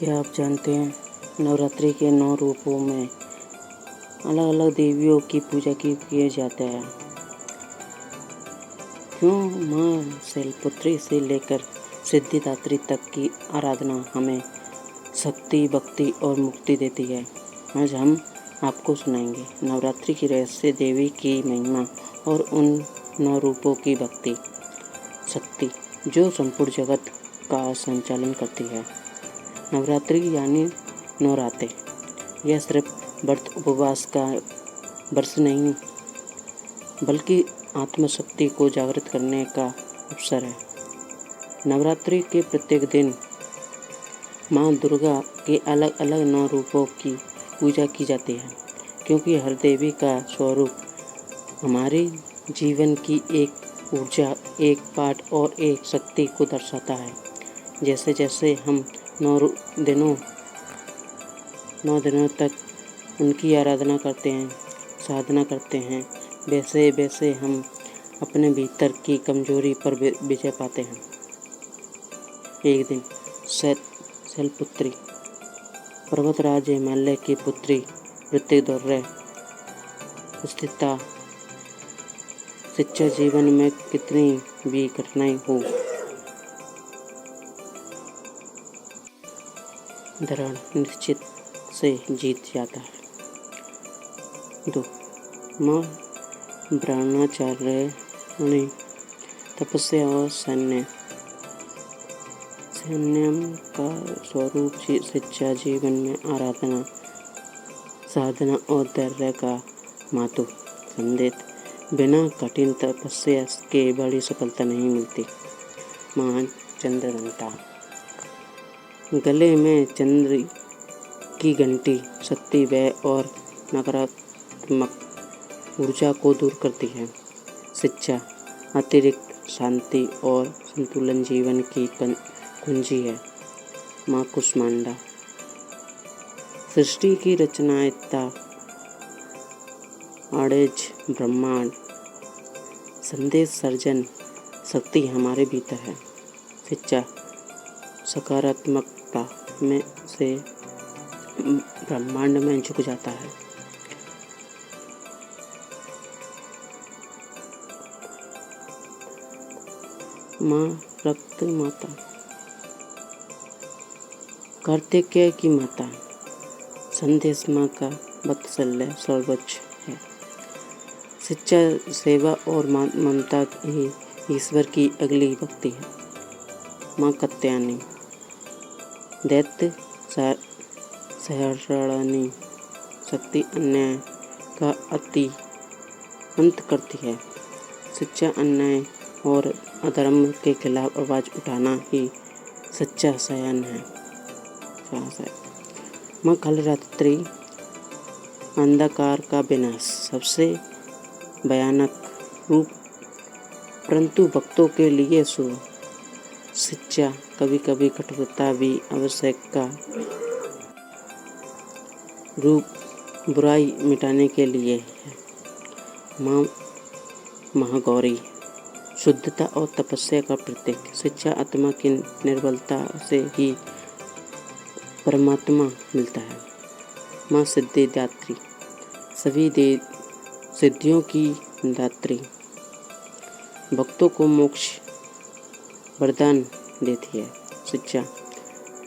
क्या आप जानते हैं नवरात्रि के 9 रूपों में अलग अलग देवियों की पूजा किए जाते हैं। क्यों माँ शैलपुत्री से लेकर सिद्धिदात्री तक की आराधना हमें शक्ति, भक्ति और मुक्ति देती है। आज हम आपको सुनाएंगे नवरात्रि की रहस्य, देवी की महिमा और उन 9 रूपों की भक्ति शक्ति जो संपूर्ण जगत का संचालन करती है। नवरात्रि यानी नवराते, यह सिर्फ व्रत उपवास का वर्ष नहीं बल्कि आत्मशक्ति को जागृत करने का अवसर है। नवरात्रि के प्रत्येक दिन माँ दुर्गा के अलग अलग 9 रूपों की पूजा की जाती है, क्योंकि हर देवी का स्वरूप हमारे जीवन की एक ऊर्जा, एक पाठ और एक शक्ति को दर्शाता है। जैसे जैसे हम 9 दिनों तक उनकी आराधना करते हैं, साधना करते हैं, वैसे वैसे हम अपने भीतर की कमजोरी पर विजय पाते हैं। एक दिन शैलपुत्री पर्वतराज हिमालय की पुत्री वृत्तिदौर्य स्थिता शिक्षा जीवन में कितनी भी कठिनाई हो, दृढ़ निश्चित से जीत जाता है। 2. माँ ब्रह्मचार्य ने तपस्या और संयम का स्वरूप शिक्षा जीवन में आराधना, साधना और धैर्य का महत्व संदेश। बिना कठिन तपस्या के बड़ी सफलता नहीं मिलती। महान चंद्रघंटा, गले में चंद्र की घंटी शक्ति, व्यय और नकारात्मक ऊर्जा को दूर करती है। शिक्षा अतिरिक्त शांति और संतुलन जीवन की कुंजी है। माँ कुष्मांडा, सृष्टि की रचनात्मकता, आड़ेज ब्रह्मांड, संदेश सर्जन शक्ति हमारे भीतर है। शिक्षा सकारात्मकता में से ब्रह्मांड में झुक जाता है। माँ रक्त माता, कार्तिकेय की माता, संदेश माँ का वात्सल्य सर्वोच्च है। शिक्षा सेवा और ममता ही ईश्वर की अगली भक्ति है। माँ कात्यायनी, दैत्य सहरणी शक्ति, अन्याय का अंत करती है। शिक्षा अन्याय और अधर्म के खिलाफ आवाज उठाना ही सच्चा साहस है। माँ कालरात्रि, अंधकार का विनाश, सबसे भयानक रूप परंतु भक्तों के लिए शुभ। शिक्षा कभी कभी कठोरता भी आवश्यक का रूप बुराई मिटाने के लिए है। माँ महागौरी, शुद्धता और तपस्या का प्रतीक। शिक्षा आत्मा की निर्बलता से ही परमात्मा मिलता है। माँ सिद्धिदात्री, सभी सिद्धियों की दात्री, भक्तों को मोक्ष वरदान देती है। शिक्षा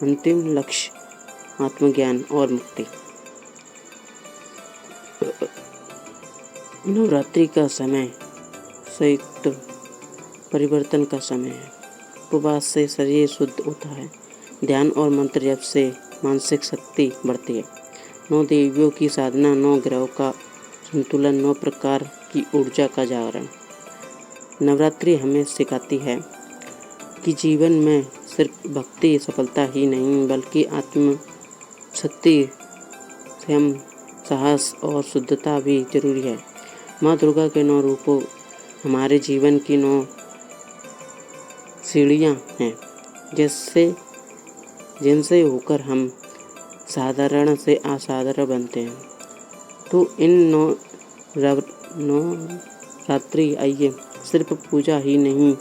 अंतिम लक्ष्य आत्मज्ञान और मुक्ति। नवरात्रि का समय संयुक्त परिवर्तन का समय है। उपवास से शरीर शुद्ध होता है, ध्यान और मंत्र जप से मानसिक शक्ति बढ़ती है। 9 देवियों की साधना, 9 ग्रहों का संतुलन, 9 प्रकार की ऊर्जा का जागरण। नवरात्रि हमें सिखाती है कि जीवन में सिर्फ भक्ति सफलता ही नहीं बल्कि आत्म शक्ति, संयम, साहस और शुद्धता भी जरूरी है। माँ दुर्गा के 9 रूपों हमारे जीवन की 9 सीढ़ियाँ हैं, जिनसे होकर हम साधारण से असाधारण बनते हैं। तो इन 9 रात्रि आइए सिर्फ पूजा ही नहीं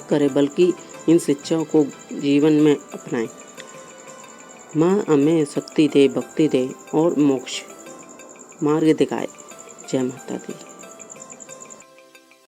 करें बल्कि इन शिक्षाओं को जीवन में अपनाएं। माँ हमें शक्ति दे, भक्ति दे और मोक्ष मार्ग दिखाए। जय माता दी।